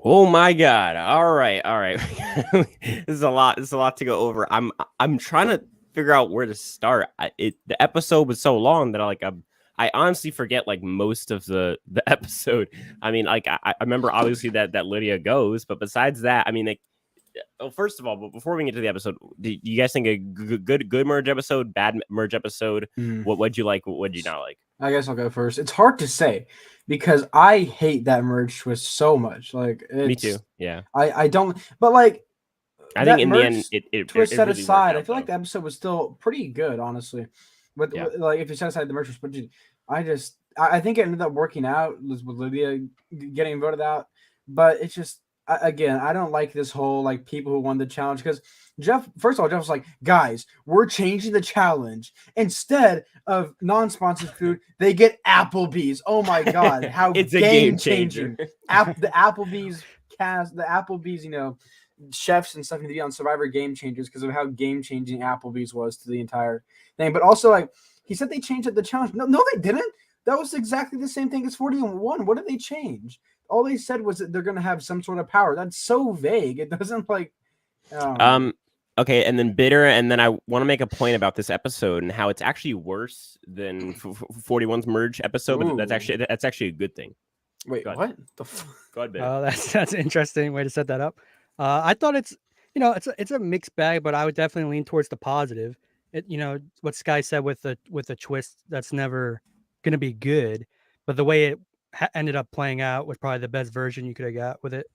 Oh my God. All right. This is a lot. This is a lot to go over. I'm trying to figure out where to start. The episode was so long that I honestly forget like most of the episode. I mean, like I remember obviously that Lydia goes, but besides that, I mean, like, first of all, but before we get to the episode, do you guys think a good merge episode, bad merge episode? What'd you like? What'd you not like? I guess I'll go first. It's hard to say because I hate that merge twist so much. Like, Me too. Yeah. I don't, but like, I think in the end, it twist set really aside, out, I feel like the episode was still pretty good, honestly. But like, if you set aside the merge twist, but I think it ended up working out with Lydia getting voted out. But it's just, again, I don't like this whole like people who won the challenge because Jeff was like, guys, we're changing the challenge. Instead of non-sponsored food, they get Applebee's. Oh my God, how it's a game changer. The Applebee's cast, the Applebee's, chefs and stuff need to be on Survivor Game Changers because of how game changing Applebee's was to the entire thing. But also, like, he said they changed up the challenge. No, they didn't. That was exactly the same thing as 40-1. What did they change? All they said was that they're going to have some sort of power. That's so vague. It doesn't like. Okay, and then bitter, and then I want to make a point about this episode and how it's actually worse than 41's merge episode, but that's actually a good thing. Wait, what? Go ahead, bitter. Oh, that's an interesting way to set that up. I thought it's a mixed bag, but I would definitely lean towards the positive. What Sky said with the twist, that's never going to be good, but the way it ended up playing out was probably the best version you could have got with it.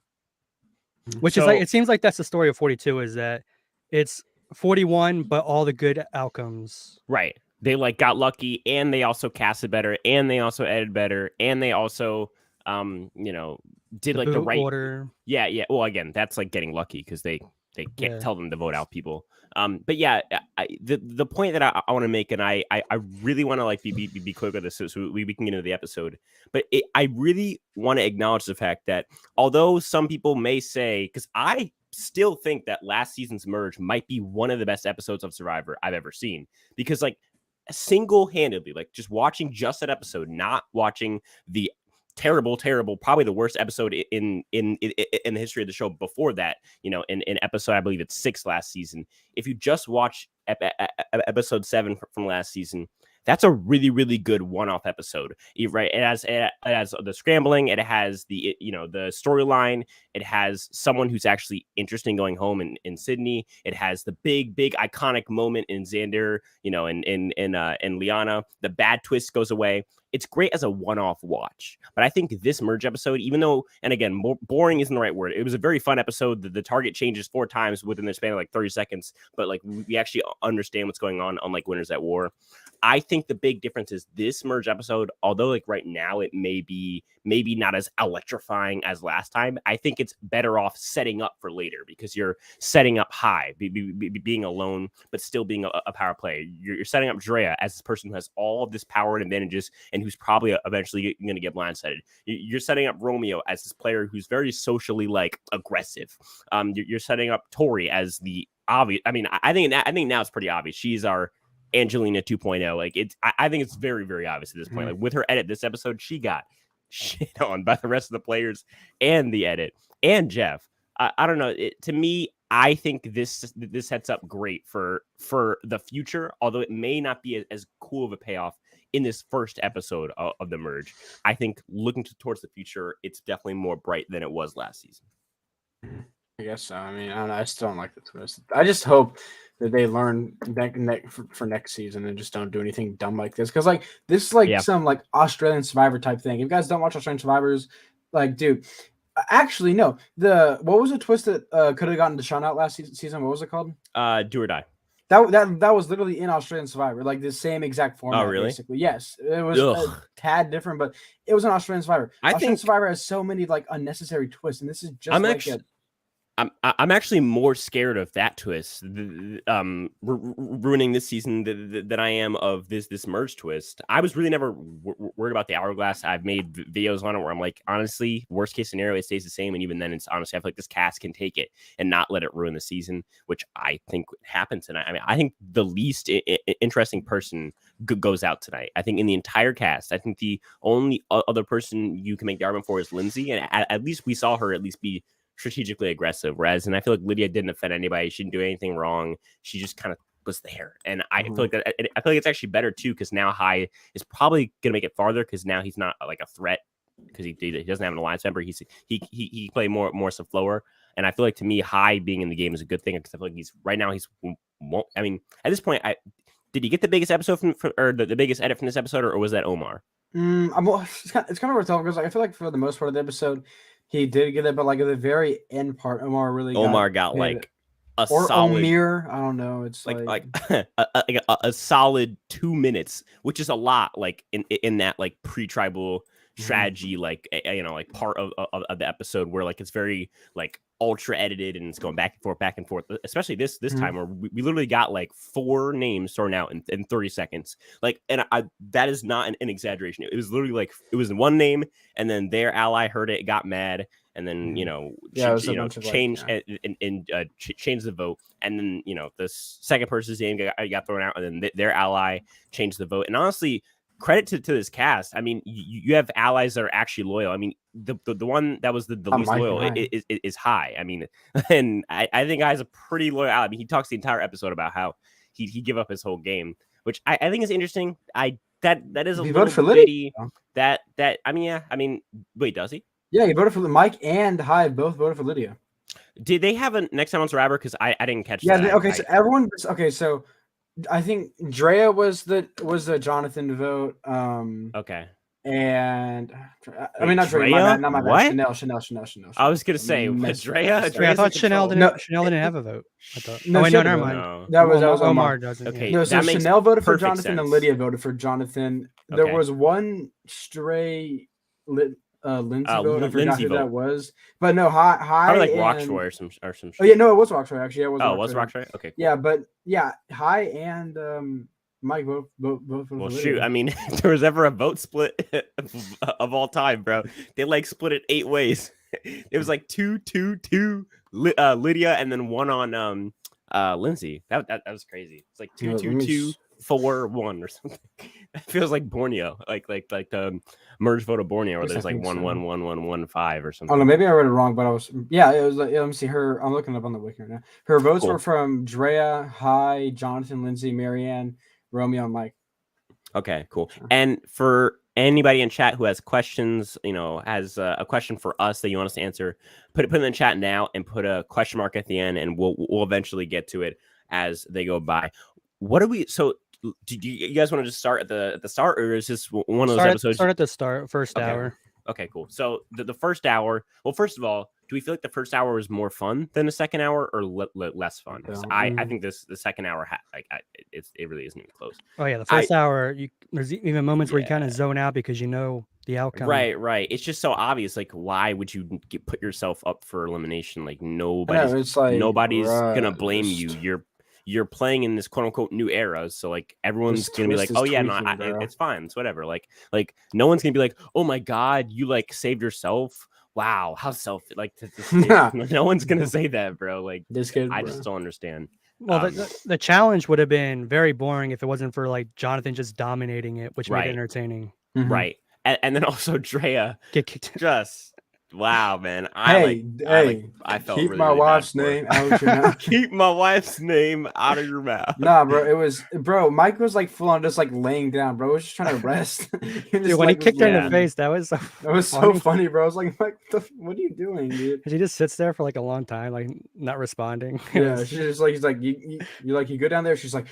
Which is like, it seems like that's the story of 42 is that it's 41, but all the good outcomes. Right. They like got lucky, and they also casted better, and they also edited better, and they also, did like the right order. Yeah. Well, again, that's like getting lucky because they can't tell them to vote out people. But yeah, the point that I want to make, and I really want to like be quick with this so we can get into the episode. But I really want to acknowledge the fact that although some people may say, because I still think that last season's merge might be one of the best episodes of Survivor I've ever seen, because like single-handedly, like just watching just that episode, not watching the terrible, probably the worst episode in the history of the show before that, in episode, I believe it's 6 last season. If you just watch episode 7 from last season, that's a really, really good one-off episode, right? It has the scrambling, it has the storyline, it has someone who's actually interesting going home in Sydney, it has the big iconic moment in Xander, and Liana. The bad twist goes away. It's great as a one-off watch, but I think this merge episode, even though, and again, boring isn't the right word, it was a very fun episode. The target changes 4 times within the span of like 30 seconds, but like we actually understand what's going on, unlike Winners at War. I think the big difference is this merge episode, although like right now it may be maybe not as electrifying as last time, I think it's better off setting up for later because you're setting up high, being alone, but still being a power player. You're setting up Drea as this person who has all of this power and advantages and who's probably eventually going to get blindsided. You're setting up Romeo as this player who's very socially like aggressive. You're setting up Tori as the obvious. I mean, I think now it's pretty obvious. She's our Angelina 2.0. Like I think it's very, very obvious at this point. Like with her edit this episode, she got shit on by the rest of the players and the edit and Jeff. I don't know. To me, I think this sets up great for the future, although it may not be as cool of a payoff in this first episode of the merge. I think looking towards the future, it's definitely more bright than it was last season. I guess so. I mean, I don't know. I still don't like the twist. I just hope that they learn for next season and just don't do anything dumb like this. Because like this is like some like Australian Survivor type thing. If you guys don't watch Australian Survivors, like, dude, actually no. What was the twist that could have gotten Deshaun out last season? What was it called? Do or Die. That was literally in Australian Survivor, like the same exact format. Oh, really? Basically, yes. It was a tad different, but it was an Australian Survivor. I think Survivor has so many like unnecessary twists, and this is just I'm actually more scared of that twist, ruining this season than I am of this merge twist. I was really never worried about the hourglass. I've made videos on it where I'm like, honestly, worst case scenario, it stays the same. And even then, it's honestly, I feel like this cast can take it and not let it ruin the season, which I think happens tonight. I mean, I think the least interesting person goes out tonight. I think in the entire cast, I think the only other person you can make the argument for is Lindsay. And at least we saw her at least be strategically aggressive, and I feel like Lydia didn't offend anybody. She didn't do anything wrong. She just kind of was there, and I feel like it's actually better too because now High is probably gonna make it farther because now he's not like a threat because he doesn't have an alliance member. He play more subflower, and I feel like to me High being in the game is a good thing because I feel like he's I mean at this point did he get the biggest episode or the biggest edit from this episode or was that Omar? It's kind of worth talking because I feel like for the most part of the episode. He did get it, but like at the very end part, Omar got like solid Omir. I don't know. It's like a solid 2 minutes, which is a lot. Like in that like pre-tribal strategy, like like part of the episode where like it's very like ultra edited and it's going back and forth. Especially this time where we literally got like 4 names thrown out in 30 seconds. Like, and that is not an exaggeration. It was literally like it was one name, and then their ally heard it, got mad, and then changed changed the vote, and then the second person's name got thrown out, and then their ally changed the vote. And honestly, credit to this cast. I mean, you have allies that are actually loyal. I mean, the one that was the least loyal is High. I mean, and I think High's a pretty loyal ally. I mean, he talks the entire episode about how he give up his whole game, which I think is interesting. That is a little for bitty. That I mean, wait, does he? Yeah, he voted for Mike and High both voted for Lydia. Did they have a next time on Survivor? Because I didn't catch that. Yeah, so I think Drea was the Jonathan vote. Okay. And I mean not Drea. Not my bad. Chanel. I was gonna say Drea. I thought Chanel didn't have a vote. I thought. No, never mind. No. That was Omar doesn't. Okay. No, so Chanel voted for Jonathan sense. and Lydia voted for Jonathan. Okay. There was one stray Lindsay vote. I forgot who that was. But no, High probably like Rockshore or some shit. Oh yeah, no, it was Rockshore actually. Yeah, it was. Oh, it was Rockshore? Okay. Cool. Yeah, but yeah, High and Mike both well, shoot. I mean, if there was ever a vote split of all time, bro, they like split it 8 ways. It was like 2-2-2 Lydia, and then 1 on Lindsay. That was crazy. It's like 2-2-2 4-1 or something. It feels like Borneo, like the merge vote of Borneo, where there's like 1-1-1-1-1-5 or something. Oh no, maybe I read it wrong, but it was like let me see her. I'm looking up on the wiki right now. Her votes were from Drea, High, Jonathan, Lindsay, Marianne, Romeo, and Mike. Okay, cool. And for anybody in chat who has questions, has a question for us that you want us to answer, put it in the chat now and put a question mark at the end, and we'll eventually get to it as they go by. What do we? So, do you guys want to just start at the start, or is this one of those episodes? Start at the start, first hour. Okay, cool. So the first hour. Well, first of all, do we feel like the first hour was more fun than the second hour, or less fun? I think the second hour it really isn't even close. Oh yeah, the first hour there's even moments where you kind of zone out because you know the outcome. Right. It's just so obvious. Like, why would you put yourself up for elimination? Like, nobody's gonna blame you. You're playing in this quote unquote new era, so like everyone's gonna be like, oh yeah, no, it's fine, it's whatever. Like no one's gonna be like, oh my god, you like saved yourself. Wow, how no one's gonna say that, bro. Like, this kid, I just don't understand. Well, the challenge would have been very boring if it wasn't for like Jonathan just dominating it, which made it entertaining. Right. And then also Drea just wow, man. I felt keep really, my really wife's name out your mouth. Keep my wife's name out of your mouth. Nah, bro. Mike was like full on just like laying down, bro. He was just trying to rest. Dude, when he kicked her in the face, that was so funny, bro. I was like, Mike, what are you doing, dude? She just sits there for like a long time, like not responding. Yeah, she's just like, he's like, you go down there. She's like.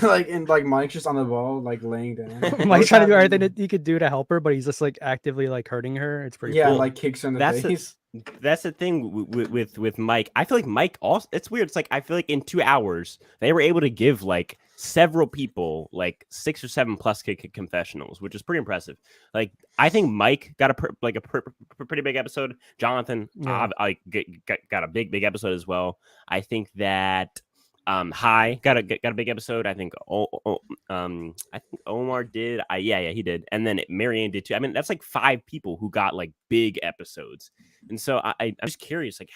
like Mike's just on the ball, like laying down. Mike's trying to do everything that he could do to help her, but he's just like actively like hurting her. It's pretty cool. Like kicks her in the face. That's the thing with Mike. I feel like Mike also. It's weird. It's like I feel like in 2 hours they were able to give like several people like 6 or 7 plus confessionals, which is pretty impressive. Like I think Mike got a pretty big episode. Jonathan got a big episode as well. I think that. High got a big episode. I think Omar did. He did, and then Marianne did too. I mean, that's like 5 people who got like big episodes, and so I'm just curious. Like,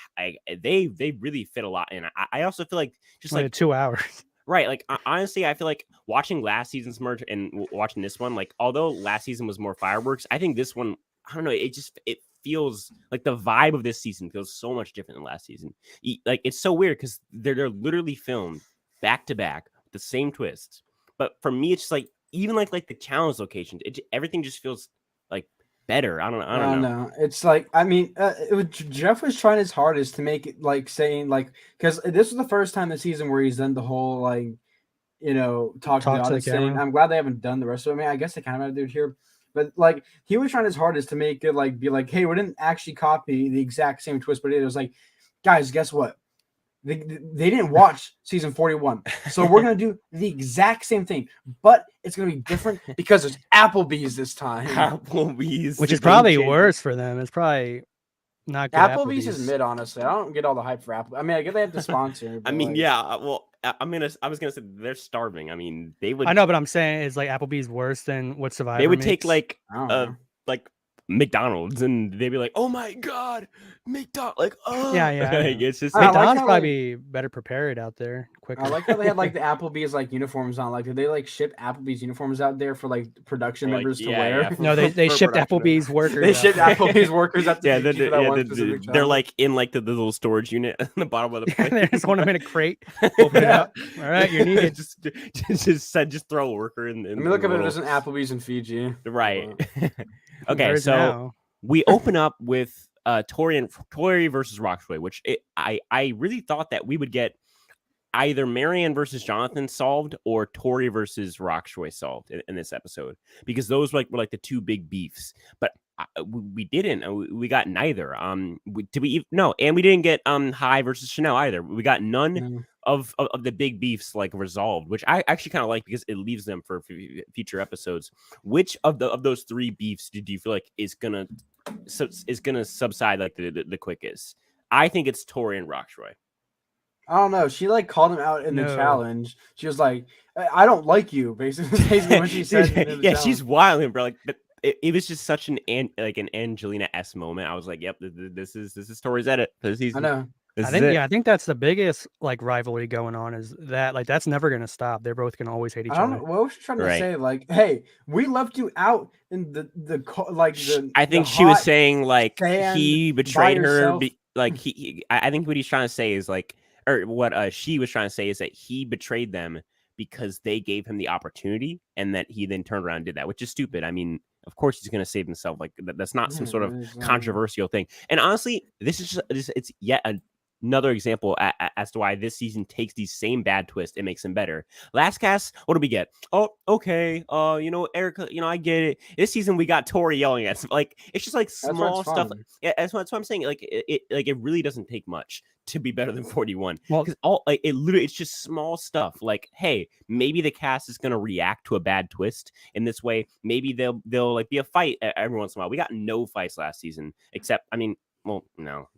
they really fit a lot in. I also feel like just like 2 hours, right? Like honestly, I feel like watching last season's merge and watching this one. Like, although last season was more fireworks, I think this one, I don't know. It feels like the vibe of this season feels so much different than last season. Like it's so weird because they're literally filmed back to back with the same twists. But for me, it's just like even like the challenge locations, everything just feels like better. I don't know. It's like I mean, Jeff was trying his hardest to make it like saying like because this was the first time this season where he's done the whole like talk to the audience thing. I'm glad they haven't done the rest of it. I mean, I guess they kind of had to do it here. But like he was trying his hardest to make it like be like, hey, we didn't actually copy the exact same twist, but it was like, guys, guess what? They didn't watch season 41, so we're gonna do the exact same thing, but it's gonna be different because it's Applebee's this time. Applebee's, which is probably worse for them. It's probably not good. Applebee's is mid, honestly. I don't get all the hype for Apple. I mean, I get they have the sponsor. I mean, yeah. Well, I was gonna say they're starving. I mean, they would. I know, but I'm saying is like Applebee's worse than what Survivor. They would take like McDonald's and they'd be like, oh my god, McDonald's, like, oh yeah. Like, it's just McDonald's like probably better prepared out there quicker. I like how they had like the Applebee's like uniforms on. Like, did they like ship Applebee's uniforms out there for like production members to wear? Yeah, no, they shipped Applebee's workers. They shipped Applebee's workers out. They're like in like the little storage unit at the bottom of the plane. They just want them in a crate. Open it up. All right, you're needed. just throw a worker in. Let me look at it as an Applebee's in Fiji. Right. Okay, so we open up with Tori versus Rockaway, which I really thought that we would get either Marianne versus Jonathan solved or Tori versus Rockaway solved in this episode, because those were like the 2 big beefs. But we didn't. We got neither. Did we? No, and we didn't get High versus Chanel either. We got none of the big beefs like resolved, which I actually kind of like because it leaves them for future episodes. Which of those 3 beefs do you feel like is gonna subside like the quickest? I think it's Tori and Rockaway. I don't know. She like called him out in the challenge. She was like, "I don't like you." Basically, what she said. Yeah, she's wilding, bro. Like, but it was just such an Angelina-esque moment. I was like, "Yep, this is Tori's edit for the season." I know. I think that's the biggest like rivalry going on, is that like that's never gonna stop. They're both gonna always hate each other. What was she trying to say? Like, hey, we left you out in the I think she was saying like he betrayed her. I think what he's trying to say is like, or what she was trying to say is that he betrayed them because they gave him the opportunity, and that he then turned around and did that, which is stupid. I mean, of course he's going to save himself. Like that's not some sort of controversial thing. And honestly, it's yet another example as to why this season takes these same bad twists and makes them better. Last cast, what do we get? Oh, okay. Erica, I get it. This season we got Tori yelling at us. Like, it's just like small stuff. Yeah, that's what I'm saying. Like, it really doesn't take much to be better than 41. Well, because it's just small stuff. Like, hey, maybe the cast is gonna react to a bad twist in this way. Maybe they'll like be a fight every once in a while. We got no fights last season, except well, no.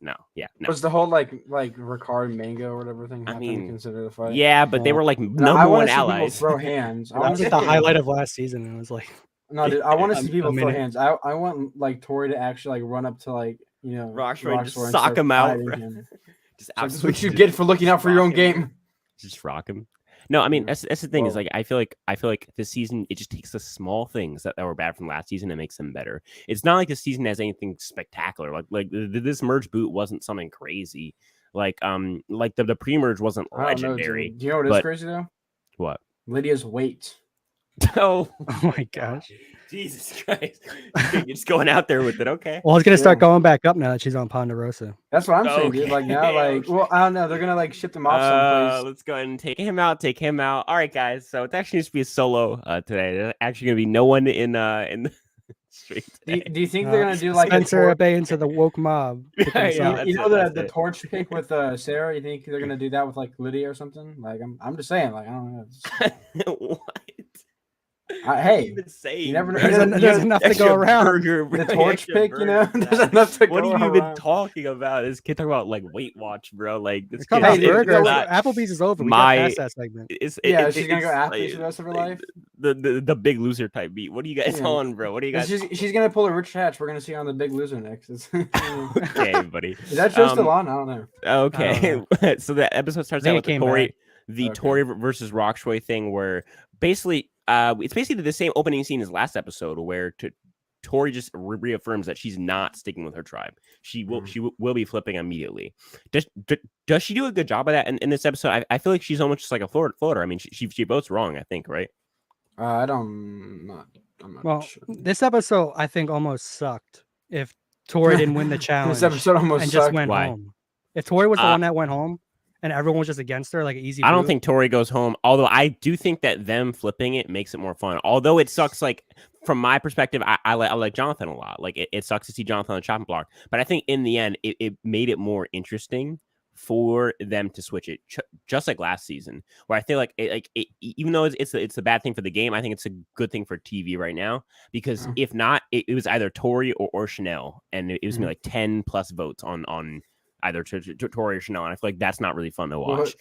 Was the whole like Ricard Mango or whatever thing? Consider the fight. Yeah, but they were like number one allies. Throw hands. That was like the highlight of last season. It was like, no, dude, I want to see people throw hands. I want like Tori to actually like run up to like Rocksroy and just sock him out. Just absolutely, what you get for looking out for your own game. Just rock him. No, I mean that's the thing is like I feel like this season it just takes the small things that were bad from last season and makes them better. It's not like this season has anything spectacular. Like this merge boot wasn't something crazy. Like the pre-merge wasn't legendary. Do you know what is crazy though? What? Lydia's weight. Oh my gosh. Jesus Christ. You're just going out there with it. Okay. Well, it's going to start going back up now that she's on Ponderosa. That's what I'm saying, dude. Like now, well, I don't know. They're going to like ship them off someplace. Let's go ahead and take him out. All right, guys. So it's actually going to be a solo today. There's actually going to be no one in the street. Do you think they're going to do like Spencer Abay into the woke mob? Yeah, the torch pick with Sarah? You think they're going to do that with like Lydia or something? Like I'm just saying. Like I don't know. What? Hey, you never know. There's enough to go around. The torch pick, there's enough to go around. What have you been talking about? This kid talking about like Weight Watch, bro. Like this kid Applebee's is over. We got past that segment. She's gonna go Applebee's for the rest of her life. The Big Loser type beat. What are you guys on, bro? What are you guys? She's gonna pull a Rich Hatch. We're gonna see her on the Big Loser next. Okay, buddy. Is that show still on? I don't know. Okay, so the episode starts out with the Tori versus Rocksroy thing, where basically. It's basically the same opening scene as last episode, where Tori just reaffirms that she's not sticking with her tribe. She will be flipping immediately. Does she do a good job of that in this episode? I feel like she's almost just like a floater. I mean, she votes wrong, I think, right? I'm not sure. This episode I think almost sucked. If Tori didn't win the challenge, this episode almost just sucked. went home. If Tori was the one that went home. And everyone was just against her, like easy. I don't think Tori goes home. Although I do think that them flipping it makes it more fun. Although it sucks, like from my perspective, I like Jonathan a lot. Like it sucks to see Jonathan on the chopping block. But I think in the end, it made it more interesting for them to switch it, just like last season, where I feel like even though it's a bad thing for the game, I think it's a good thing for TV right now because if not, it was either Tori or Chanel, and it was gonna be like 10 plus votes on. Either Tori or Chanel, and I feel like that's not really fun to watch.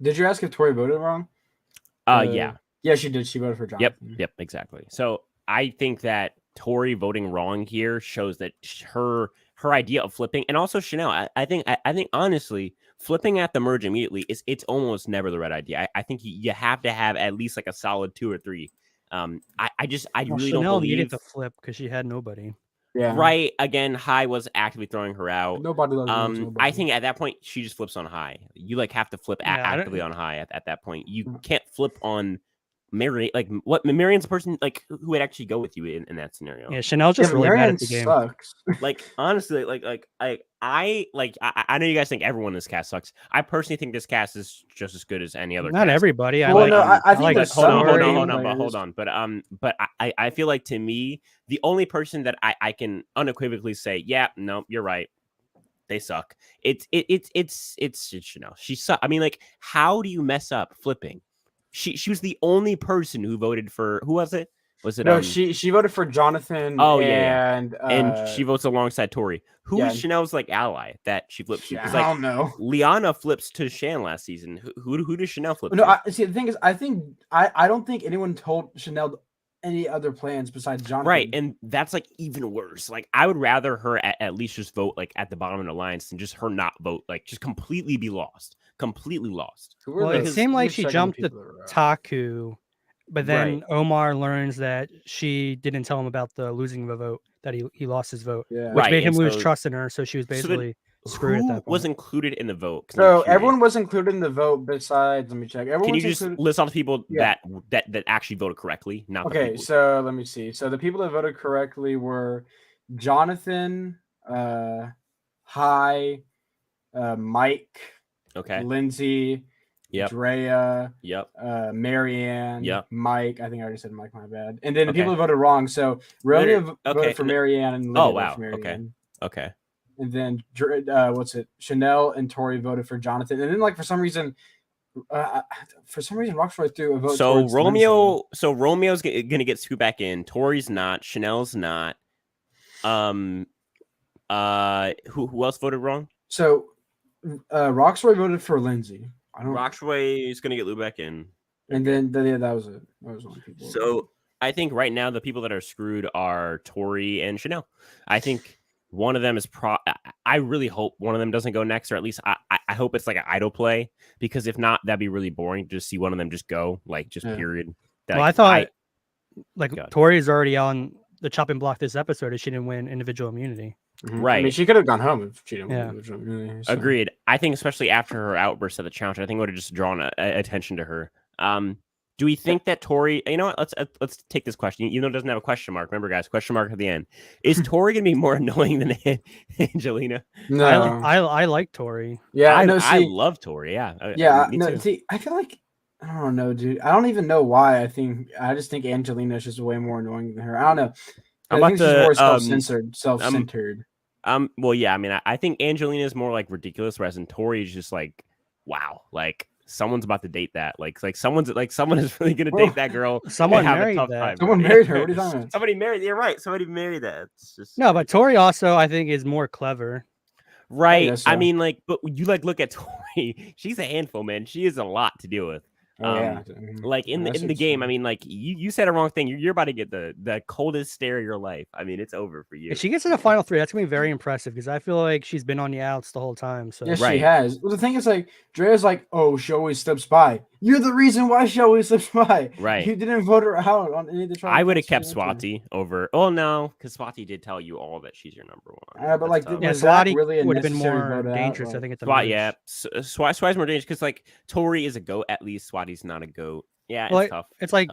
Did you ask if Tori voted wrong? Yeah. Yeah, she did. She voted for Jonathan. Yep, exactly. So I think that Tori voting wrong here shows that her idea of flipping, and also Chanel, I think honestly, flipping at the merge immediately it's almost never the right idea. I think you have to have at least like a solid 2 or 3. I really Chanel don't believe needed to flip because she had nobody. Yeah. Right. Again, High was actively throwing her out. Nobody loves I think at that point she just flips on High. You like have to flip actively on High at that point. You can't flip on Marianne. Like what? Marianne's the person like who would actually go with you in that scenario. Yeah, Chanel's just really bad at the game. Sucks. Like honestly, I know you guys think everyone in this cast sucks. I personally think this cast is just as good as any other. Not cast. Everybody. I think hold on. But I feel like to me, the only person that I can unequivocally say, yeah, no, you're right. They suck. It's Chanel. She sucks. I mean, like, how do you mess up flipping? She was the only person who voted for who was it? Was it no? She voted for Jonathan. Oh and she votes alongside Tori. Who is Chanel's like ally that she flips to? I don't know. Liana flips to Shan last season. Who does Chanel flip? No, see the thing is, I don't think anyone told Chanel any other plans besides Jonathan. Right, and that's like even worse. Like I would rather her at least just vote like at the bottom of the alliance than just her not vote. Like just completely be lost. Completely lost. Well, it seemed like she jumped to Taku, but then Omar learns that she didn't tell him about the losing of a vote, that he lost his vote, which made him lose trust in her. So she was basically screwed at that point. Was included in the vote? So everyone was included in the vote besides, let me check. Can you just list all the people that actually voted correctly? Not okay. So let me see. So the people that voted correctly were Jonathan, High, Mike, Okay. Lindsay, Yep. Drea, Yep. Marianne, Yep. Mike. I think I already said Mike. My bad. And then the Okay. people who voted wrong. So Romeo voted for Marianne and Lydia voted for Okay. Marianne. Okay. And then Chanel and Tori voted for Jonathan. And then like for some reason, Roxroy threw a vote. So towards Lindsay. Romeo's gonna get scooped back in. Tori's not. Chanel's not. Who else voted wrong? So Roxroy voted for Lindsay. Roxroy is gonna get looped back in. And then that was it. That was only people. So I think right now the people that are screwed are Tori and Chanel. I think one of them is I really hope one of them doesn't go next, or at least I hope it's like an idle play, because if not, that'd be really boring to just see one of them just go, like just period. Well, I thought Tori is already on the chopping block this episode if she didn't win individual immunity. Mm-hmm. Right. I mean, she could have gone home if she didn't win individual immunity. So. Agreed. I think especially after her outburst of the challenge, I think it would have just drawn attention to her. Do we think that Tori? You know what? Let's take this question. You know, it doesn't have a question mark. Remember, guys, question mark at the end. Is Tori gonna be more annoying than Angelina? No, I like Tori. Yeah, I love Tori. Yeah, me too. See, I feel like I don't know, dude. I don't even know why. I just think Angelina is just way more annoying than her. I don't know. I think she's more self-centered. Well, yeah. I mean, I think Angelina is more like ridiculous, whereas Tori is just like, wow, like. Someone's about to date that. Like someone is really gonna date that girl. Someone married that. Time, someone married her. What are you talking about? Somebody married. You're right. Somebody married that. It's just no, but Tori also I think is more clever. Right. I, so. I mean, like, but you look at Tori. She's a handful, man. She has a lot to deal with. Like in the game, I mean, like you said a wrong thing. You're about to get the coldest stare of your life. I mean, it's over for you. If she gets to the final 3, that's gonna be very impressive because I feel like she's been on the outs the whole time. So yes, she has. Well, the thing is, like, Drea's like, oh, she always slips by. You're the reason why she always slips by. Right. You didn't vote her out on any of the trials. I would have kept Swati over. Oh no, because Swati did tell you all that she's your number one. But like, Swati really would have been more dangerous. Like, I think it's Swati's more dangerous because like Tori is a goat. At least Swati's not a goat. Yeah, it's tough. It's like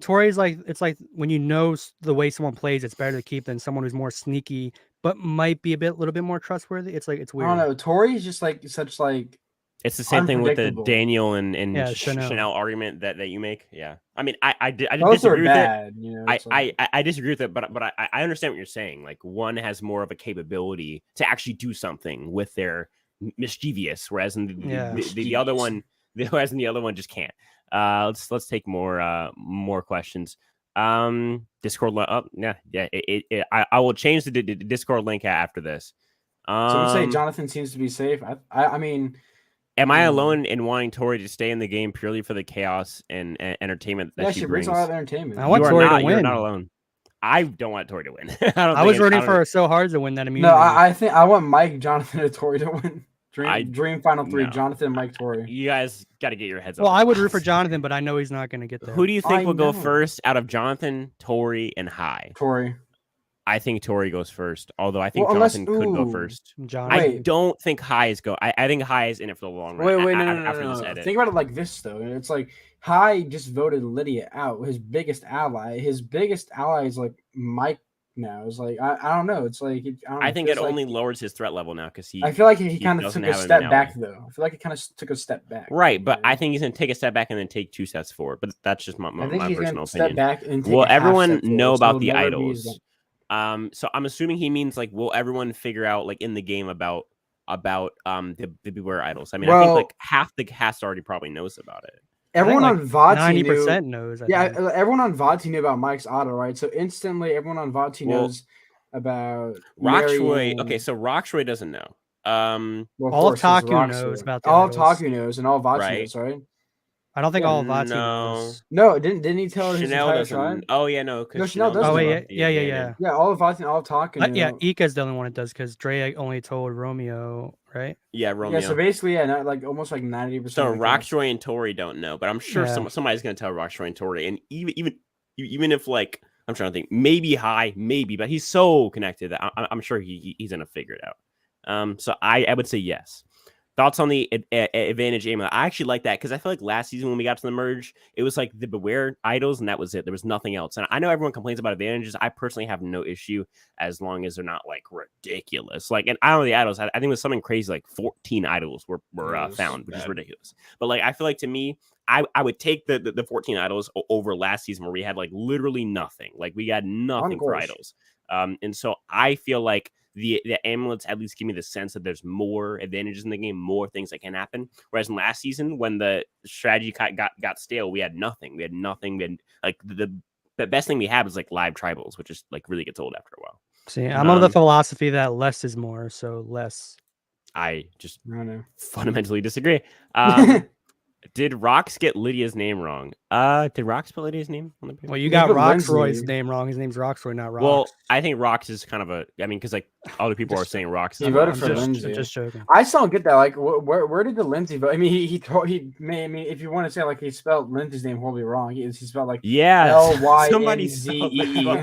Tori's like it's like when you know the way someone plays, it's better to keep than someone who's more sneaky, but might be little bit more trustworthy. It's like it's weird. I don't know. Tori's just like such like. It's the same thing with the Daniel and Chanel argument that you make. Yeah, I mean, I disagree with it. You know, I disagree with it, but I understand what you're saying. Like one has more of a capability to actually do something with their mischievous, whereas in the other one, just can't. Let's take more questions. Discord I will change the Discord link after this. So we say Jonathan seems to be safe. I mean, am I alone in wanting Tori to stay in the game purely for the chaos and entertainment that she brings? A lot of entertainment. I want Tori to win. You're not alone. I don't want Tori to win. I was rooting for her so hard to win that immunity. No, I think I want Mike, Jonathan, and Tori to win. Dream final 3, no. Jonathan, Mike, Tori. You guys got to get your heads up. Well, I would root for Jonathan, but I know he's not going to get there. Who do you think will go first out of Jonathan, Tori, and Hai? Tori. I think Tori goes first, although I think Jonathan could go first. I don't think Hai is I think Hai is in it for the long run. No. Think about it like this, though. It's like Hai just voted Lydia out, his biggest ally. His biggest ally is like Mike. Now it's like I don't know. It's like I think it only lowers his threat level now because I feel like he kind of took a step back though. I feel like he kind of took a step back. Right, but I think he's gonna take a step back and then take 2 steps forward. But that's just my personal opinion. Step back and will everyone know about the idols? So I'm assuming he means like will everyone figure out like in the game about the Beware idols? I mean, I think like half the cast already probably knows about it. Everyone on VOD 90% knows. Everyone on VOD knew about Mike's auto, right? So instantly, everyone on VOD knows about Roxroy. Okay, so Roxroy doesn't know. All of Taku knows about all of Taku knows, and all of VOD knows, right? I don't think all of VOD knows. No, didn't he tell his Chanel entire tribe? Oh yeah, no. Chanel does. Oh yeah. Yeah, all of VOD and all of Taku. Yeah, Ika's the only one that does because Dre only told Romeo, right? Yeah, Romeo. Yeah, so basically, not like almost like 90%. So Roxroy and Tori don't know, but I'm sure somebody's gonna tell Roxroy and Tori, and even if like I'm trying to think, maybe Hai, maybe, but he's so connected that I'm sure he's gonna figure it out. So I would say yes. Thoughts on the advantage amulet? I actually like that because I feel like last season when we got to the merge, it was like the beware idols and that was it. There was nothing else. And I know everyone complains about advantages. I personally have no issue as long as they're not like ridiculous. Like, and I don't know the idols. I think it was something crazy like 14 idols were found, which is ridiculous. But like, I feel like to me, I would take the 14 idols over last season where we had like literally nothing. Like we got nothing for idols. And so I feel like the amulets at least give me the sense that there's more advantages in the game, more things that can happen. Whereas in last season, when the strategy got stale, we had nothing. We had like the best thing we had was like live tribals, which is like really gets old after a while. See, I'm of the philosophy that less is more, so less. I just fundamentally disagree. Did Rox get Lydia's name wrong? Did Rox put Lydia's name on the paper? Well, you got Roxroy's name wrong. His name's Roxroy, not Rox. Well, I think Rox is kind of because like other people are saying Rox. He voted for Lindsay. Just joking. I still don't get that. Like, where did the Lindsay vote? I mean, he may. I mean, if you want to say like he spelled Lindsay's name horribly wrong, he spelled like somebody spelled LYNZZEE.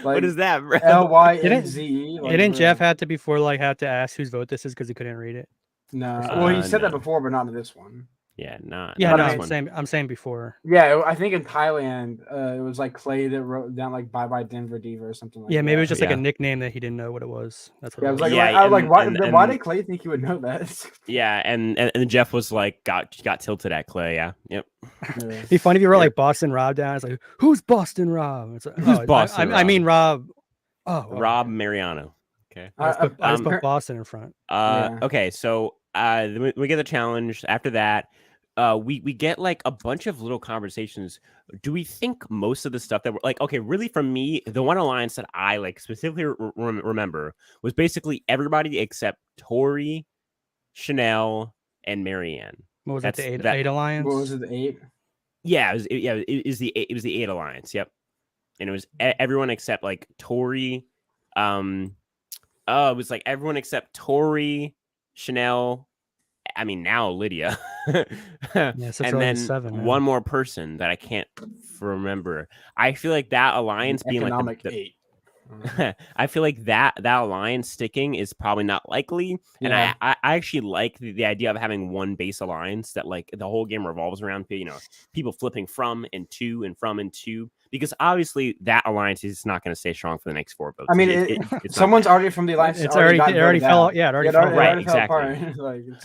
What is that, bro? LYNZE. Didn't Jeff have to ask whose vote this is because he couldn't read it? No. Well, he said that before, but not in this one. Yeah, not. Yeah, not I'm saying before. Yeah, I think in Thailand, it was like Clay that wrote down like "Bye Bye Denver Diva" or something like that. Yeah, maybe it was just like a nickname that he didn't know what it was. That's what. I was like, why did Clay think he would know that? Yeah, and Jeff was like, got tilted at Clay. Yeah, yep. It'd be funny if you wrote like Boston Rob down. It's like, who's Boston Rob? It's like, who's Boston? I mean Rob. Rob Mariano. Okay, I just put Boston in front. Okay, so we get the challenge. After that, we get like a bunch of little conversations. Do we think most of the stuff that we're like, okay, really for me, the one alliance that I like specifically remember was basically everybody except Tori, Chanel, and Marianne. What was it? The eight alliance? What was it? The 8? Yeah, it was the 8 alliance. Yep, and it was everyone except like Tori. It was like everyone except Tori, Chanel. I mean, now Lydia. And then 7, one more person that I can't remember. I feel like that alliance being like the 8. I feel like that alliance sticking is probably not likely. And I actually like the idea of having one base alliance that like the whole game revolves around, people flipping from and to and from and to, because obviously that alliance is not going to stay strong for the next 4 votes. I mean, someone's already from the alliance. It already fell. Yeah, it already fell. Right, exactly.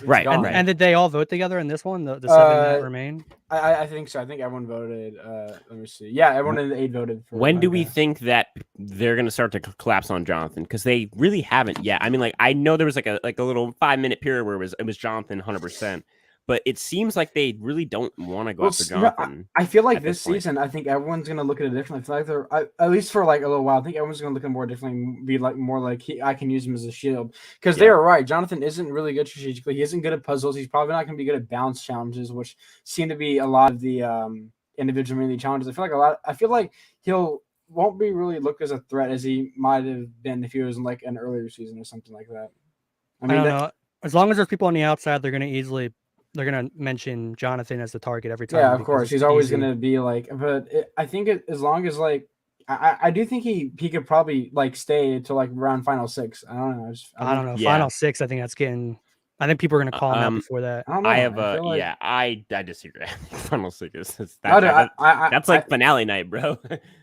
Right. And did they all vote together in this one? The 7 that remain? I think so. I think everyone voted. Let me see. Yeah, everyone in the 8 voted. When do we think that they're going to start to collapse on Jonathan? Because they really haven't yet. I mean, like I know there was like a little 5-minute period where it was Jonathan 100%. But it seems like they really don't want to go after Jonathan. I feel like this season, I think everyone's going to look at it differently. I feel like they're, at least for like a little while, I think everyone's going to look at it more differently, be like more like I can use him as a shield. Because they are right. Jonathan isn't really good strategically. He isn't good at puzzles. He's probably not going to be good at balance challenges, which seem to be a lot of the individual community challenges. I feel like won't be really looked as a threat as he might have been if he was in like an earlier season or something like that. I don't know. As long as there's people on the outside, they're going to mention Jonathan as the target every time. Yeah, of course. He's always going to be like, but I think as long as like, I do think he could probably like stay to like around final 6. I don't know. I don't know. Yeah. Final 6. I think people are going to call him out before that. I disagree. Final 6 that's like finale night, bro.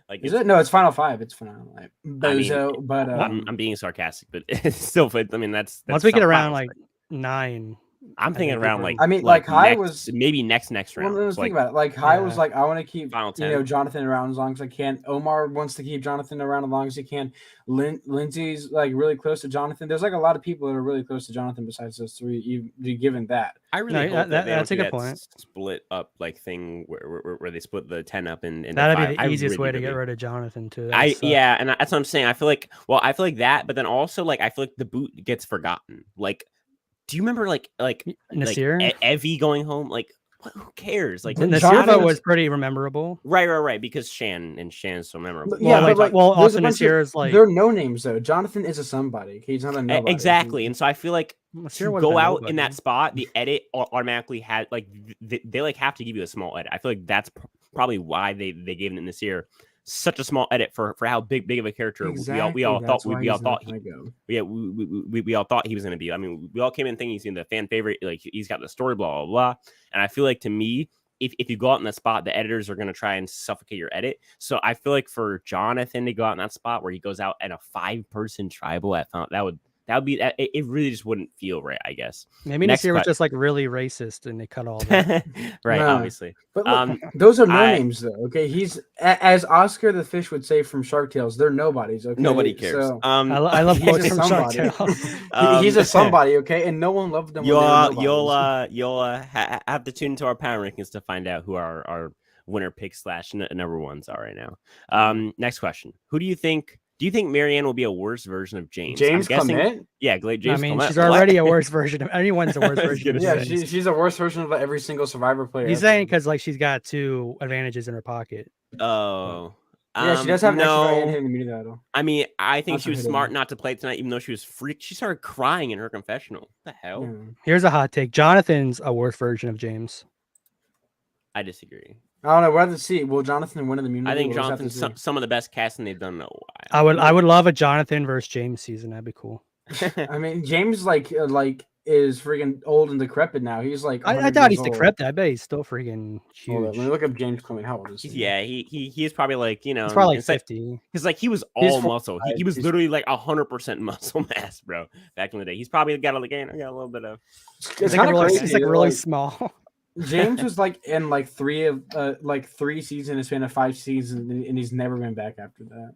Like, is it? No, it's final 5. It's finale night. I'm being sarcastic, but it's still. I mean, that's once we get around like 9. I'm thinking around like High was maybe next round. Well, let's think about it. Like High was like, I want to keep Jonathan around as long as I can. Omar wants to keep Jonathan around as long as he can. Lindsay's like really close to Jonathan. There's like a lot of people that are really close to Jonathan besides those 3. You given that. I really hope that's a good point. Split up like thing where they split the 10 up and that'd be the easiest way to get rid of Jonathan too. And that's what I'm saying. I feel like that, but then also like I feel like the boot gets forgotten. Like, do you remember like Nasir? Like Evie going home? Like, who cares? Like Nasir was pretty memorable. Right. Because Shan's so memorable. Also Nasir is like, there are no names though. Jonathan is a somebody. He's not a nobody. Exactly. And so I feel like to go out in that spot, the edit automatically had like they like have to give you a small edit. I feel like that's probably why they gave it in Nasir. such a small edit for how big of a character we all thought he was going to be. I mean, we all came in thinking he's the fan favorite, like he's got the story, blah blah blah. And I feel like, to me, if you go out in the spot, the editors are going to try and suffocate your edit. So I feel like for Jonathan to go out in that spot where he goes out in a 5-person tribal, that would be, it really just wouldn't feel right, I guess. Maybe next year was just like really racist and they cut all that. Right, no. Obviously. But look, those are no names though. Okay, he's, as Oscar the Fish would say from Shark Tales, they're nobodies. Okay, nobody cares. So, I love quotes from Shark Tales. He's a somebody, okay, and no one loved him. You'll have to tune into our power rankings to find out who our winner picks / number ones are right now. Next question: Who do you think? Do you think Marianne will be a worse version of James? James Clement? Yeah, James. I mean, she's already a worse version of anyone's a worse version. Yeah, she's a worse version of every single Survivor player. He's saying because like she's got 2 advantages in her pocket. Oh. Yeah, she does have an extra in the media title. I mean, I think she was smart not to play tonight, even though she was freaked. She started crying in her confessional. What the hell? Yeah. Here's a hot take: Jonathan's a worse version of James. I disagree. I don't know. We'll have to see. Will Jonathan win in the immunity? I think Jonathan's some of the best casting they've done in a while. I would love a Jonathan versus James season. That'd be cool. I mean, James like is freaking old and decrepit now. He's like, I thought he's decrepit. I bet he's still freaking huge. Let me look up James Clement. How old is he? Yeah, he is probably like, he's probably 50. Because like he was all muscle. He was literally like 100% muscle mass, bro. Back in the day, he's probably got a little bit of. It's kind of crazy. He's like really small. James was like in like 3 seasons in a span of 5 seasons, and he's never been back after that.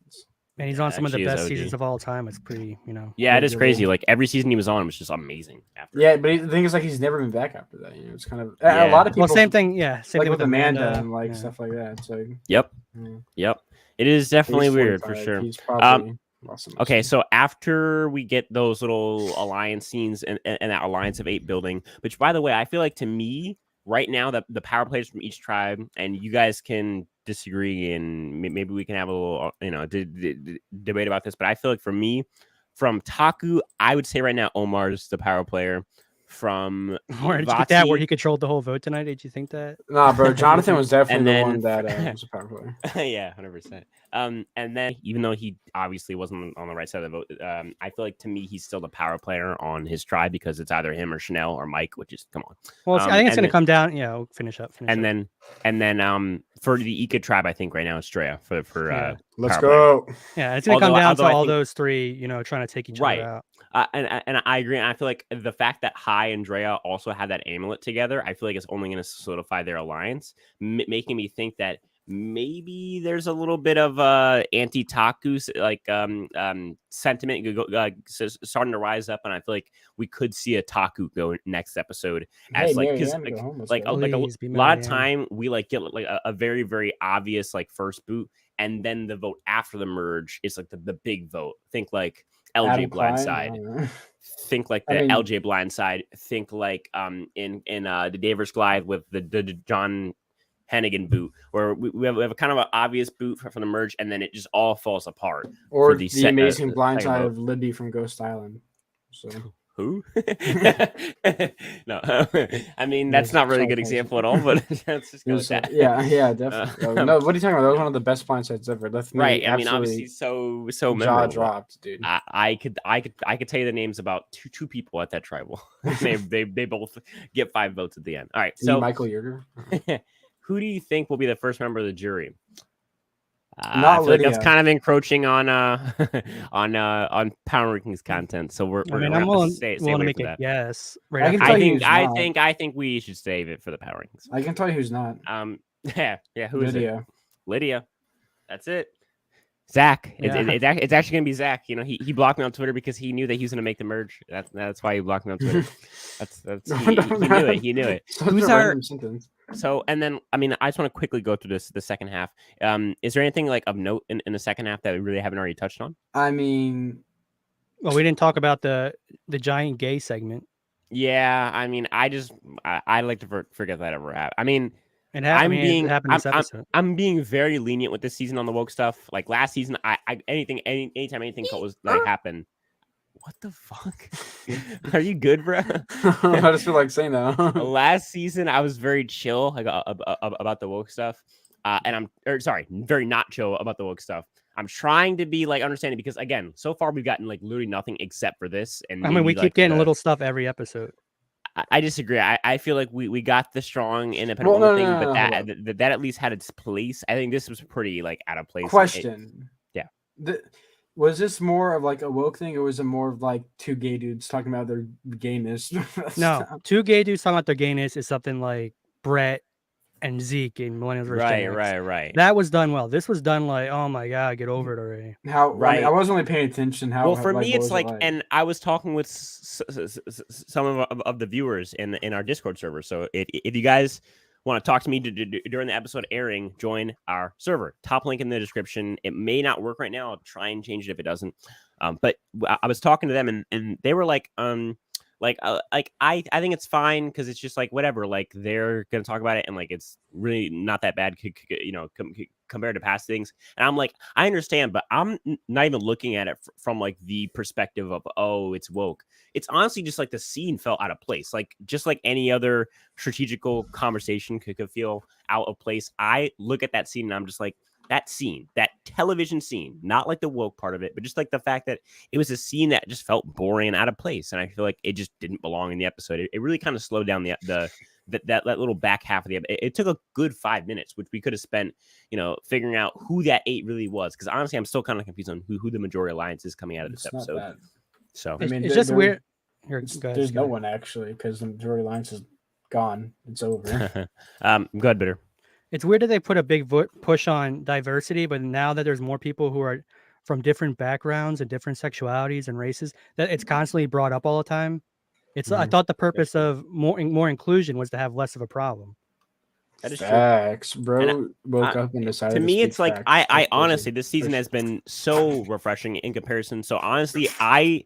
And he's on some of the best seasons of all time. It's pretty, Yeah, it is crazy. Like every season he was on was just amazing. After. Yeah, but the thing is, like, he's never been back after that. It's kind of a lot of people. Well, same thing. Yeah, same thing with Amanda and like stuff like that. So. Yep. It is definitely weird for sure. He's probably okay, so after we get those little alliance scenes and that alliance of 8 building, which by the way, I feel like to me. Right now, the power players from each tribe, and you guys can disagree, and maybe we can have a little, debate about this. But I feel like for me, from Taku, I would say right now Omar's the power player. From where did you get that? Where he controlled the whole vote tonight? Did you think that? Nah, bro. Jonathan was definitely the one that was a power player. Yeah, 100%. And then even though he obviously wasn't on the right side of the vote, I feel like to me he's still the power player on his tribe because it's either him or Chanel or Mike, which is come on. Well, I think it's going to come down. Yeah, we'll finish up. Then for the Ika tribe, I think right now it's Drea for let's go. Player. Yeah, it's going to come down to all those 3, trying to take each other out. And I agree. And I feel like the fact that Hai and Drea also had that amulet together, I feel like it's only going to solidify their alliance, making me think that maybe there's a little bit of anti-Taku sentiment starting to rise up, and I feel like we could see a Taku go next episode as a lot of time we get a very very obvious first boot, and then the vote after the merge is the big vote. Think like LJ Blindside. Think like the LJ Blindside. Think like in the Davers Glide with the John Hennigan boot, where we have a kind of an obvious boot from the merge, and then it just all falls apart. Or the amazing blindside of Libby from Ghost Island. So who? No, I mean that's not really a good example at all. But that's just yeah, definitely. No, what are you talking about? That was one of the best blindsides ever. Right. I mean, obviously, so jaw dropped, dude. I could tell you the names about two people at that tribal. they both get 5 votes at the end. All right. So Michael Yerger. Who do you think will be the first member of the jury? Not I feel like that's kind of encroaching on Power Rankings content. So we're I'm willing to make a guess. Right. I think we should save it for the Power Rankings. I can tell you who's not. Who is it? Lydia. That's it. Zach. Yeah. It's actually gonna be Zach. He blocked me on Twitter because he knew that he was gonna make the merge. That's why he blocked me on Twitter. He knew it. Who's our sentence? So, and then, I mean, I just want to quickly go through the second half. Is there anything of note in the second half that we really haven't already touched on? I mean, well, we didn't talk about the giant gay segment. Yeah, I mean, I like to forget that ever happened. I mean, I'm being very lenient with this season on the woke stuff. Like last season, anytime anything was happened. What the fuck? Are you good, bro? I just feel like saying that. Last season, I was very chill about the woke stuff. and very nacho about the woke stuff. I'm trying to be like understanding because again, so far we've gotten like literally nothing except for this. And I mean, we keep getting little stuff every episode. I disagree. I feel like we got the strong independent woman thing, but that at least had its place. I think this was pretty like out of place. Question. Yeah. Was this more of like a woke thing, or was it more of like two gay dudes talking about their gayness? No, two gay dudes talking about their gayness is something like Brett and Zeke in Millennials vs. Gen X. Right. That was done well. This was done like, oh my god, get over it already. I mean, I wasn't really paying attention. For me, it's like, and I was talking with some of the viewers in our Discord server. So if you guys want to talk to me during the episode airing, join our server. Top link in the description. It may not work right now. I'll try and change it if it doesn't. But I was talking to them, and they were like, I think it's fine because it's just like whatever. Like they're gonna talk about it, and like it's really not that bad, compared to past things. And I'm like, I understand, but I'm not even looking at it from like the perspective of it's woke. It's honestly just like the scene felt out of place, like just like any other strategical conversation could feel out of place. I look at that scene and I'm just like, that scene, that television scene, not like the woke part of it, but just like the fact that it was a scene that just felt boring and out of place. And I feel like it just didn't belong in the episode. It really kind of slowed down that little back half of the episode. It took a good 5 minutes, which we could have spent, figuring out who that 8 really was. Because honestly, I'm still kind of confused on who the majority alliance is coming out of this episode. So I mean, it's just weird. There's no one actually, because the majority alliance is gone. It's over. Go ahead, Bitter. It's weird that they put a big push on diversity, but now that there's more people who are from different backgrounds and different sexualities and races, that it's constantly brought up all the time. I thought the purpose of more inclusion was to have less of a problem. That is facts, true. Bro. Woke up and decided. To me, it's like I honestly, this season has been so refreshing in comparison. So honestly, I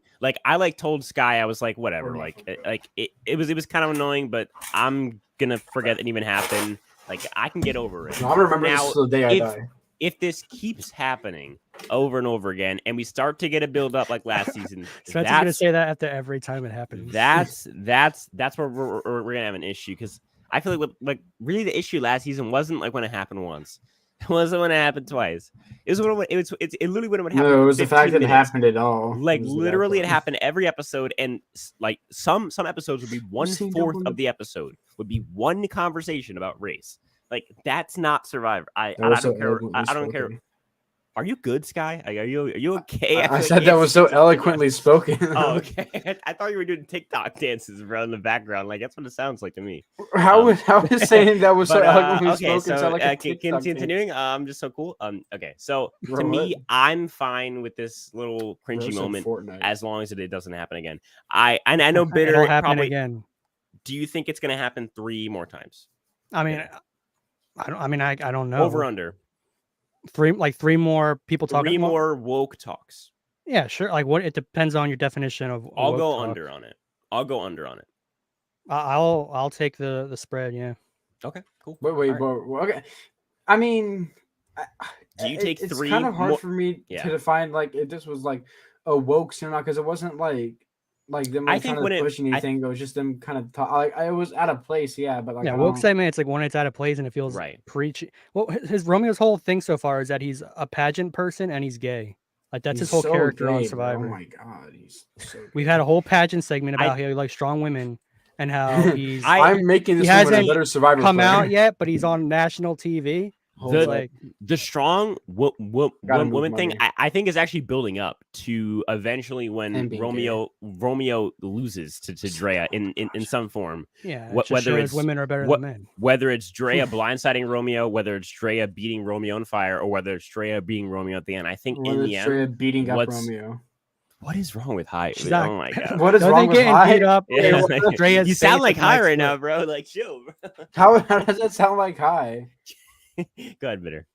told Sky, I was like, whatever, it was kind of annoying, but I'm gonna forget it even happened. Like I can get over it. I remember this till the day I die. If this keeps happening over and over again, and we start to get a build up like last season, Spencer's gonna say that after every time it happens. That's where we're gonna have an issue, because I feel like really the issue last season wasn't like when it happened once. It wasn't when it happened twice. It literally when it would happen. No, it was the fact that it happened at all. Like literally, it happened every episode, and like some episodes would be 1/4 of the episode would be one conversation about race. Like that's not Survivor. I don't care. I don't care. Are you good, Sky? Are you okay? I said that was so eloquently spoken. Oh, okay. I thought you were doing TikTok dances, bro, in the background. Like that's what it sounds like to me. How is saying that was so eloquently spoken? So like continuing. I'm just so cool. Okay. So to me, I'm fine with this little cringy moment as long as it doesn't happen again. I know Bitter it'll happen again. Do you think it's going to happen 3 more times? I mean, I don't know. Over under. 3 more people talking. 3 more woke talks. Yeah, sure. Like what? It depends on your definition of. I'll go under on it. I'll take the spread. Yeah. Okay. Cool. Wait. Okay. I mean, do you take 3? It's kind of hard for me to define like if this was like a woke cinema, because it wasn't like them like, trying to push anything. It was just them kind of it was out of place, yeah. But like woke segment, it's like when it's out of place and it feels preachy. Well, Romeo's whole thing so far is that he's a pageant person and he's gay. Like that's his whole character on Survivor. Oh my god, he's so gay. We've had a whole pageant segment about how he likes strong women and how he's. I'm making this one a better Survivor come out yet, but he's on national TV. The strong woman thing, I think, is actually building up to eventually when Romeo loses to Drea in some form. Yeah, whether it's women are better than men. Whether it's Drea blindsiding Romeo, whether it's Drea beating Romeo on fire, or whether it's Drea beating Romeo at the end. I think in the end, Drea beating up Romeo. What is wrong with High? Oh my god! What is wrong with High? Up? Yeah, you sound like High right now, bro. Like chill, bro. How does that sound like High? Go ahead, Bitter.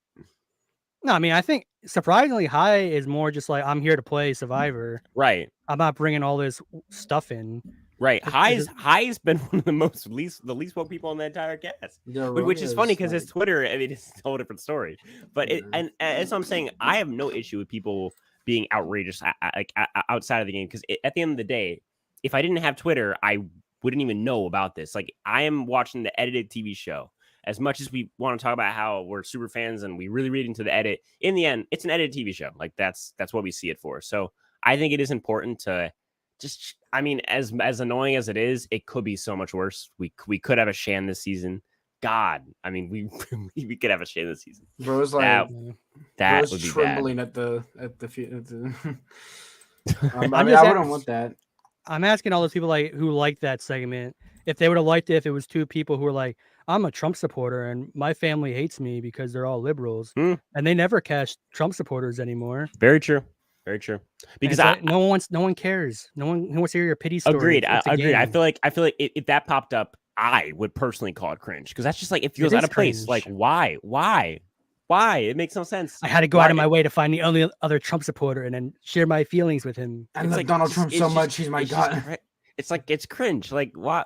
No, I mean, I think surprisingly High is more just like, I'm here to play Survivor. Right. I'm not bringing all this stuff in. Right. High's been one of the least woke people on the entire cast. Yeah, which is funny because his Twitter, I mean, it's a whole different story. But and as I'm saying, I have no issue with people being outrageous outside of the game, because at the end of the day, if I didn't have Twitter, I wouldn't even know about this. Like I am watching the edited TV show. as much as we want to talk about how we're super fans and we really read into the edit, in the end, it's an edited TV show. Like that's what we see it for. So I think it is important to just, I mean, as annoying as it is, it could be so much worse. We could have a Shan this season. God, I mean, we could have a Shan this season. Bro, it was like that would be trembling bad. at the I mean, I wouldn't want that. I'm asking all those people like who liked that segment if they would have liked it if it was two people who were like, I'm a Trump supporter and my family hates me because they're all liberals, and they never cast Trump supporters anymore. Very true. Very true. Because no one cares. No one wants to hear your pity story. Agreed. Agreed. I feel like if that popped up, I would personally call it cringe because that's just like it feels out of place. Like why? It makes no sense. I had to go out of my way to find the only other Trump supporter and then share my feelings with him. I love Donald Trump so much. He's my god. It's like it's cringe. Like what?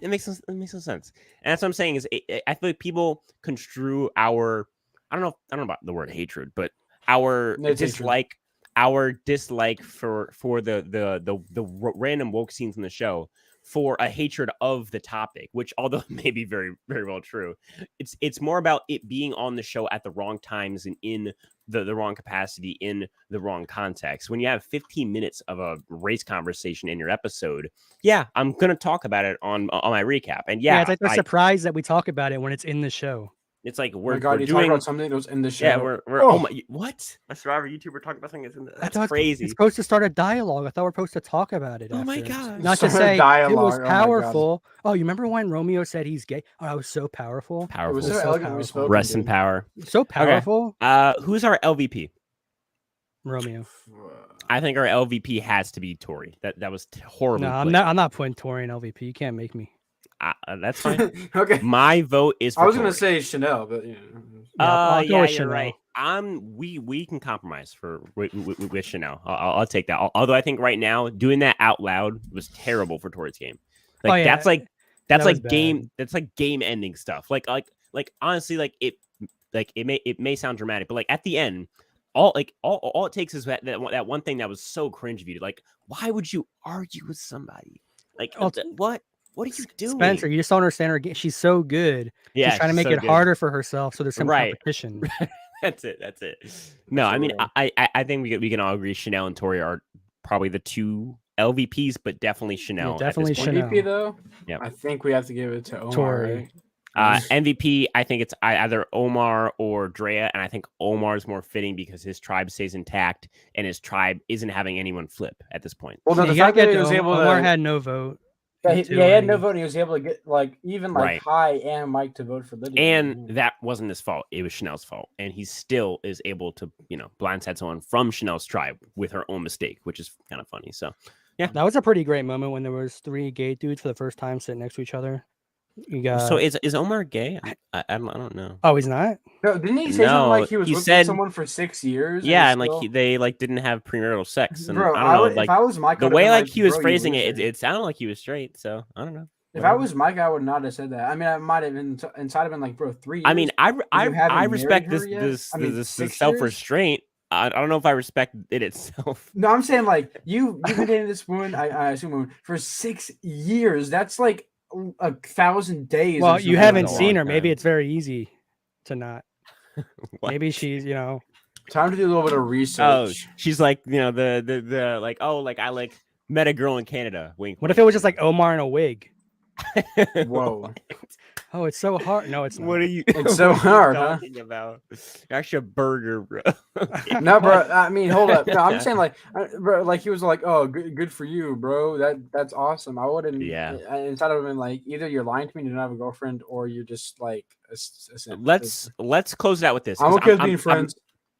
It makes no sense. And that's what I'm saying is I feel like people construe our I don't know about the word hatred, but our dislike for the random woke scenes in the show for a hatred of the topic, which although it may be very, very well true, it's more about it being on the show at the wrong times and in the wrong capacity, in the wrong context. When you have 15 minutes of a race conversation in your episode, yeah, I'm gonna talk about it on my recap. And it's like they're surprised that we talk about it when it's in the show. It's like we're doing about something that was in the show. Yeah, we're oh my, what? A Survivor YouTuber talking about something that's in the, that's crazy. It's supposed to start a dialogue. I thought we're supposed to talk about it. Oh my god! Not to say it was powerful. Oh, you remember when Romeo said he's gay? Oh, I was so powerful. Powerful. It was so elegantly spoken. Rest in power. So powerful. Okay. Who's our LVP? Romeo. I think our LVP has to be Tori. That was horrible. No, I'm not putting Tori in LVP. You can't make me. That's fine. Okay. My vote is for I was Tori. gonna say Chanel, but yeah, you're right. We can compromise with Chanel. I'll take that. Although I think right now doing that out loud was terrible for Tori's game. Like that's like game ending stuff. Like honestly, it may sound dramatic, but like at the end, all it takes is that one thing that was so cringe of you. Like, why would you argue with somebody? Like what are you doing? Spencer, you just don't understand her game. She's so good. Yeah, she's trying to make it harder for herself so there's some competition. That's it. No, I mean, I think we can all agree Chanel and Tori are probably the two LVPs, but definitely Chanel. Yeah, definitely Chanel. MVP though, yeah. I think we have to give it to Omar. Tori. Right? MVP, I think it's either Omar or Drea, and I think Omar's more fitting because his tribe stays intact and his tribe isn't having anyone flip at this point. Well, the fact that he was able to... Omar had no vote. Yeah, he had no vote, and he was able to get Kai and Mike to vote for Lydia. And that wasn't his fault. It was Chanel's fault. And he still is able to, blindside someone from Chanel's tribe with her own mistake, which is kind of funny. So, yeah. That was a pretty great moment when there was 3 gay dudes for the first time sitting next to each other. You got... So is Omar gay? I don't know. Oh, he's not? No, didn't he say something like he was with someone for 6 years? Yeah, and they didn't have premarital sex. And bro, I don't know. If I was Mike, the way he was phrasing it sounded like he was straight. So I don't know. If I was Mike, I would not have said that. I mean, I might have been inside have been like, bro, 3 years. I mean, I respect this self-restraint. I don't know if I respect it itself. No, I'm saying like you've been dating this woman, I assume woman, for 6 years. That's like 1,000 days. Well, you haven't seen her. Maybe it's very easy to not. Maybe she's, Time to do a little bit of research. Oh, she's like, the like, I met a girl in Canada. Wink. What if it was just like Omar in a wig? Whoa. Oh, it's so hard. No, it's not. What are you? It's so hard, huh? Talking about? You're actually a burger, bro. Okay. No, bro. I mean, hold up. No, I'm saying bro, he was like, oh, good for you, bro. That's awesome. I wouldn't. Yeah. Instead of being like, either you're lying to me, you don't have a girlfriend, or you're just like. Let's close it out with this. I'm okay with being friends.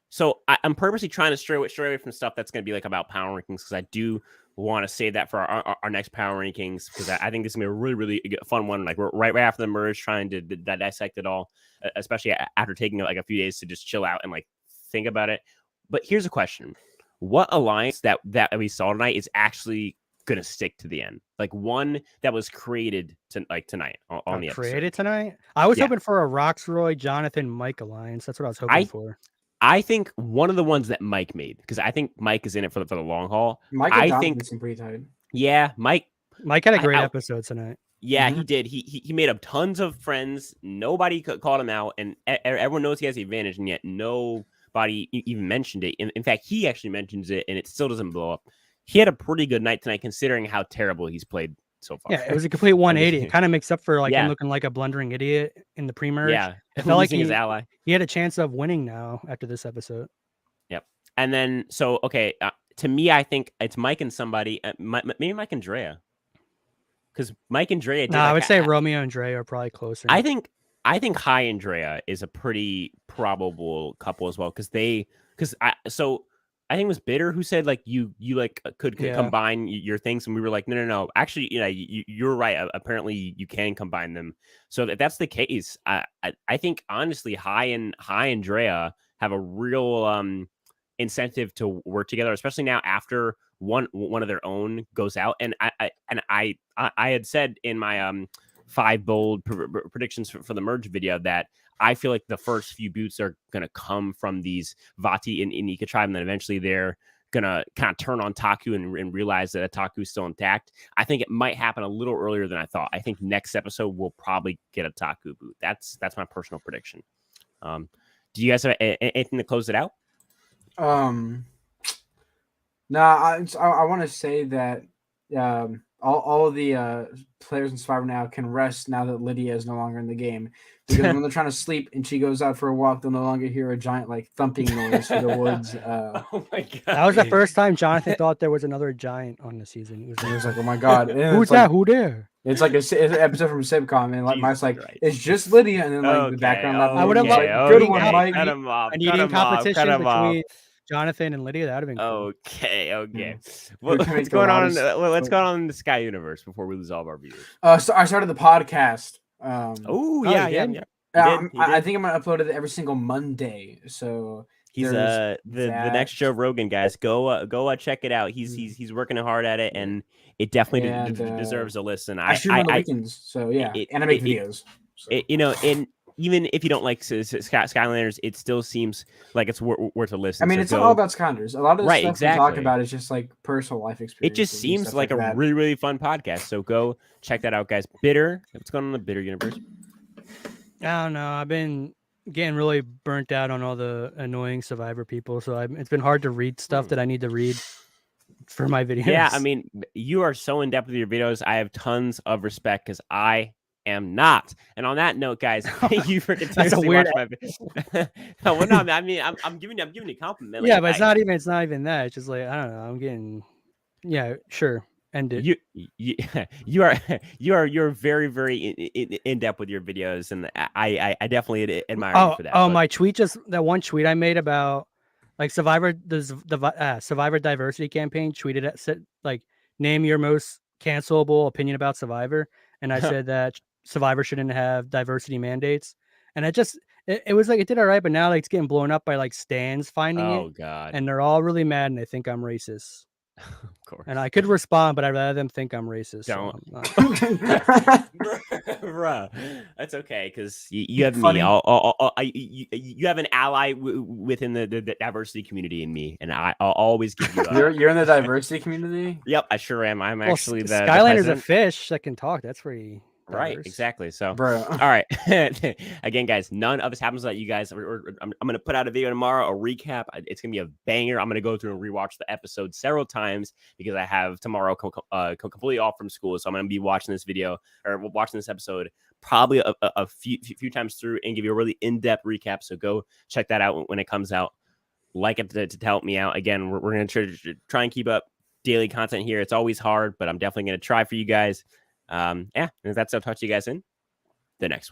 So I'm purposely trying to stray away from stuff that's going to be like about power rankings because I do want to save that for our next power rankings because I think this is going to be a really, really fun one. Like we're right after the merge trying to dissect it all, especially after taking like a few days to just chill out and like think about it. But here's a question. What alliance that we saw tonight is actually going to stick to the end? Like one that was created tonight on the episode. Created tonight? I was hoping for a Roxroy, Jonathan, Mike alliance. That's what I was hoping for. I think one of the ones that Mike made, because I think Mike is in it for the long haul. Mike and Jonathan seem pretty tight. Yeah, Mike had a great episode tonight. Yeah, he did. He made up tons of friends. Nobody called him out, and everyone knows he has the advantage, and yet nobody even mentioned it. In fact, he actually mentions it, and it still doesn't blow up. He had a pretty good night tonight, considering how terrible he's played so far. Yeah, it was a complete 180. It kind of makes up for like Yeah. him looking like a blundering idiot in the pre-merge. Yeah, it felt like his ally. He had a chance of winning now after this episode. Yep. And then okay, to me, I think it's Mike and somebody, maybe Mike and Drea. Because Mike and Drea. No, I would say Romeo and Drea are probably closer. I think Hai and Drea is a pretty probable couple as well. I think it was Bitter who said like you like could combine your things, and we were like no. Actually, you're right. Apparently, you can combine them. So if that's the case, I think honestly, Hai and Drea have a real incentive to work together, especially now after one of their own goes out. And I had said in my 5 bold predictions for the merge video that I feel like the first few boots are going to come from these Vati and Nika tribe, and then eventually they're going to kind of turn on Taku and realize that Taku is still intact. I think it might happen a little earlier than I thought. I think next episode we'll probably get a Taku boot. That's my personal prediction. Do you guys have anything to close it out? No, I want to say that all of the players in Survivor now can rest now that Lydia is no longer in the game, because when they're trying to sleep and she goes out for a walk, they'll no longer hear a giant like thumping noise through the woods. Oh my god! That was the first time Jonathan thought there was another giant on the season. He was like, "Oh my god, who's that? Who there?" It's like it's an episode from Sitcom, and like Mike's like, "It's just Lydia," and then like the background. I would have loved good one, Mike. Cut him off. An eating competition between Jonathan and Lydia. That would have been cool. Okay. What's going on? What's going on in the Sky universe before we lose all of our viewers? So I started the podcast. Yeah. I think I'm gonna upload it every single Monday. So he's the next Joe Rogan, guys. Go check it out. He's working hard at it, and it definitely deserves a listen. I shoot on the weekends, so yeah, and I make videos. And even if you don't like Skylanders, it still seems like it's worth a listen. I mean, it's not all about Skylanders. A lot of the stuff we talk about is just like personal life experience. It just seems like a really, really fun podcast. So go check that out, guys. Bitter. What's going on in the Bitter universe? I don't know. I've been getting really burnt out on all the annoying Survivor people. So it's been hard to read stuff that I need to read for my videos. Yeah, I mean, you are so in depth with your videos. I have tons of respect because I am not. And on that note, guys, thank you for continuously watching my videos. Well, no, I mean, I'm giving you a compliment. Yeah, but it's not even that. It's just like, I don't know. I'm getting, yeah, sure. End it. You're very, very in depth with your videos, and I definitely admire you for that. My tweet, that one tweet I made about like Survivor, the Survivor diversity campaign, tweeted at said like, name your most cancelable opinion about Survivor, and I said that Survivor shouldn't have diversity mandates, and it was like it did all right, but now like it's getting blown up by like stans finding it. Oh god! And they're all really mad, and they think I'm racist. Of course. And I could respond, but I'd rather them think I'm racist. Don't. So Bruh, that's okay, because you have me. You have an ally within the diversity community in me, and I'll always give you. You're in the diversity community. Yep, I sure am. I'm actually the Skylander's a fish that can talk. That's pretty. Right, exactly. So, bro. All right. Again, guys, none of this happens without you guys. I'm going to put out a video tomorrow, a recap. It's going to be a banger. I'm going to go through and rewatch the episode several times because I have tomorrow completely off from school. So I'm going to be watching this video or watching this episode probably a few times through and give you a really in-depth recap. So go check that out when it comes out. Like it to help me out. Again, we're going to try and keep up daily content here. It's always hard, but I'm definitely going to try for you guys. And that's, I'll talk to you guys in the next one.